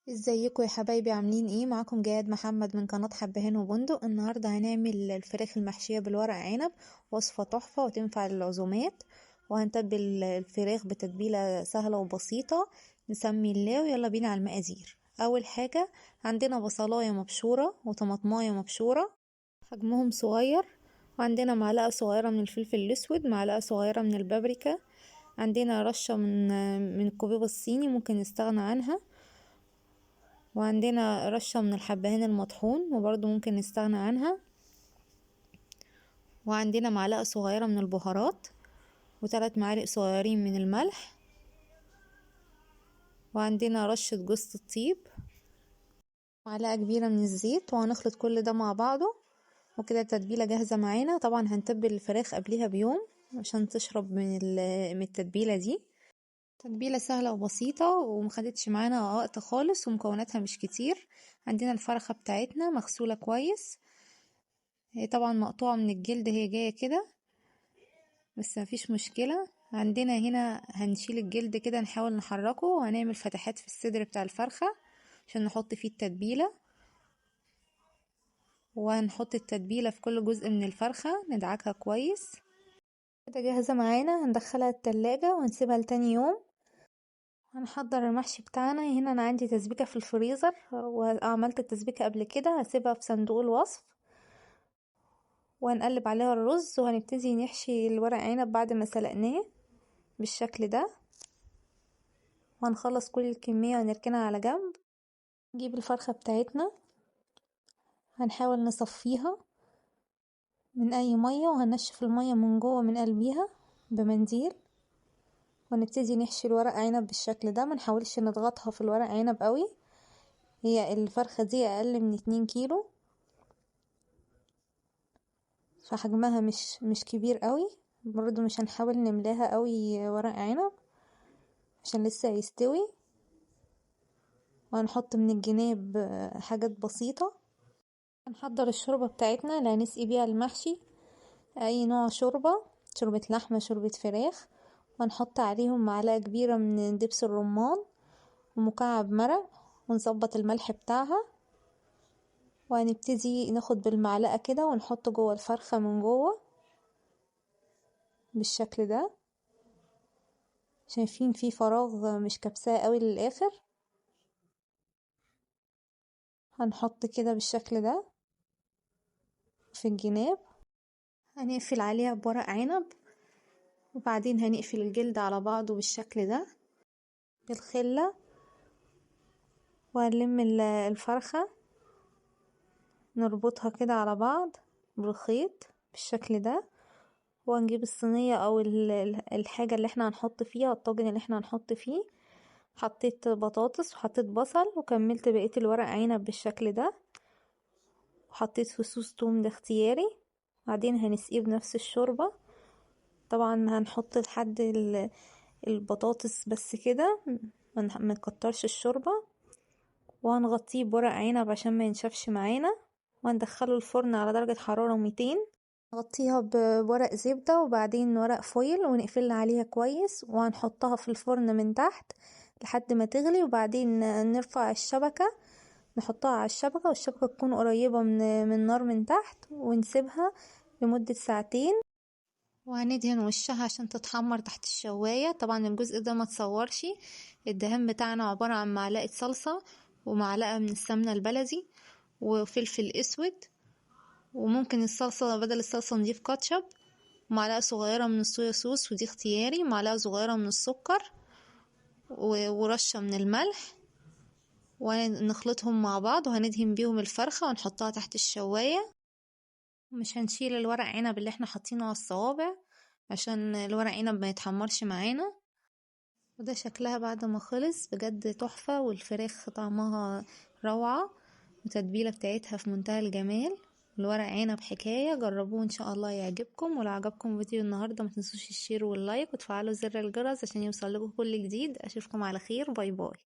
ازيكم يا حبايبي، عاملين ايه؟ معاكم جاد محمد من قناة حبهان وبندق. النهاردة هنعمل الفراخ المحشية بالورق عنب، وصفة تحفة وتنفع للعزومات. وهنتبل الفراخ بتتبيلة سهلة وبسيطة. نسمي الله ويلا بينا على المقادير. اول حاجة عندنا بصلاية مبشورة وطماطماية مبشورة حجمهم صغير، وعندنا معلقة صغيرة من الفلفل الاسود، معلقة صغيرة من البابريكا، عندنا رشة من الكوبيبة الصيني ممكن نستغنى عنها، وعندنا رشة من الحبهان المطحون وبرضو ممكن نستغنى عنها، وعندنا معلقة صغيرة من البهارات، وثلاث معالق صغيرين من الملح، وعندنا رشة جوز الطيب، معلقة كبيرة من الزيت. وهنخلط كل ده مع بعضه، وكده التتبيلة جاهزة معانا. طبعا هنتبل الفراخ قبلها بيوم عشان تشرب من التتبيلة دي. تتبيلة سهلة وبسيطة ومخدتش معانا وقت خالص، ومكوناتها مش كتير. عندنا الفرخة بتاعتنا مغسولة كويس، هي طبعا مقطوعة من الجلد، هي جاية كده بس مفيش مشكلة. عندنا هنا هنشيل الجلد كده، نحاول نحركه، وهنعمل فتحات في الصدر بتاع الفرخة عشان نحط فيه التتبيلة، وهنحط التتبيلة في كل جزء من الفرخة ندعكها كويس. كده جاهزة معانا، هندخلها التلاجة ونسيبها لتاني يوم. هنحضر المحشي بتاعنا. هنا انا عندي تسبيكة في الفريزر، وعملت التسبيكة قبل كده، هسيبها في صندوق الوصف. وهنقلب عليها الرز، وهنبتدي نحشي الورق عنب بعد ما سلقناه بالشكل ده. وهنخلص كل الكمية ونركنها على جنب. نجيب الفرخة بتاعتنا، هنحاول نصفيها من اي مية، وهنشف المية من جوه من قلبيها بمنديل. ونبتدي نحشي الورق عنب بالشكل ده، منحاولش نضغطها في الورق عنب قوي، هي الفرخة دي اقل من 2 كيلو، فحجمها مش كبير قوي. برضو مش هنحاول نملاها قوي ورق عنب عشان لسه يستوي. وهنحط من الجناب حاجات بسيطة. هنحضر الشوربة بتاعتنا اللي هنسقي بيها المحشي، اي نوع شوربة لحمة، شوربة فراخ. وهنحط عليهم معلقة كبيرة من دبس الرمان ومكعب مرق، ونظبط الملح بتاعها. وهنبتدي ناخد بالمعلقة كده ونحط جوه الفرخة من جوه بالشكل ده. شايفين في فراغ مش كبساه قوي للاخر. هنحط كده بالشكل ده في الجناب. هنقفل عليها بورق عنب، وبعدين هنقفل الجلد على بعضه بالشكل ده بالخلة. وهنلم الفرخة نربطها كده على بعض بالخيط بالشكل ده. وهنجيب الصينية او الحاجة اللي احنا هنحط فيها، الطاجن اللي احنا هنحط فيه. حطيت بطاطس وحطيت بصل، وكملت بقية الورق عنب بالشكل ده، وحطيت فصوص توم ده اختياري. بعدين هنسقيه بنفس الشوربة. طبعا هنحط لحد البطاطس بس كده، ما نكترش الشوربة. وهنغطيه بورق عنب عشان ما ينشفش معانا. وهندخله الفرن على درجة حرارة 200. نغطيها بورق زبدة وبعدين ورق فويل ونقفل عليها كويس. وهنحطها في الفرن من تحت لحد ما تغلي، وبعدين نرفع الشبكة، نحطها على الشبكة، والشبكة تكون قريبة من النار من تحت، ونسيبها لمدة ساعتين. وهندهن وشها عشان تتحمر تحت الشواية. طبعا الجزء ده ما تصورش. الدهان بتاعنا عبارة عن معلقة صلصة، ومعلقة من السمنة البلدي، وفلفل اسود، وممكن الصلصة بدل الصلصة نضيف كاتشب، ومعلقة صغيرة من الصويا صوص ودي اختياري، معلقة صغيرة من السكر، ورشة من الملح. ونخلطهم مع بعض، وهندهن بيهم الفرخة ونحطها تحت الشواية. مش هنشيل الورق عنب اللي احنا حاطينه على الصوابع عشان الورق عنب ما يتحمرش معانا. وده شكلها بعد ما خلص، بجد تحفة، والفراخ طعمها روعة، وتتبيلة بتاعتها في منتهى الجمال. الورق عنب حكاية، جربوه ان شاء الله يعجبكم. ولو عجبكم فيديو النهاردة ما تنسوش الشير واللايك وتفعلوا زر الجرس عشان يوصل لكم كل جديد. اشوفكم على خير، باي باي.